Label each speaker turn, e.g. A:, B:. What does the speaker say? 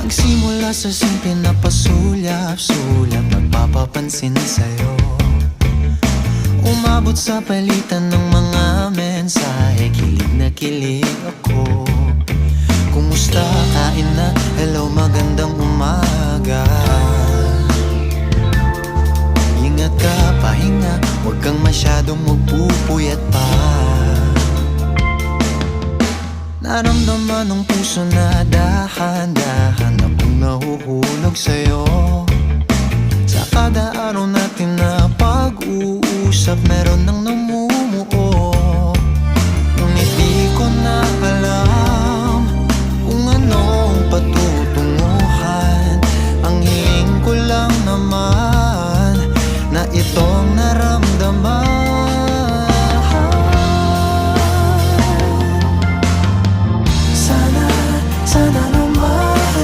A: Nagsimula sa simple na pasulyap-sulyap, nagpapapansin sa'yo. Umabot sa palitan ng mga mensahe, kilig na kilig ako. Kumusta, kain na, hello, magandang umaga. Ingat ka, pahinga, huwag kang masyadong magpupuyat pa. Naramdaman ng puso na dahan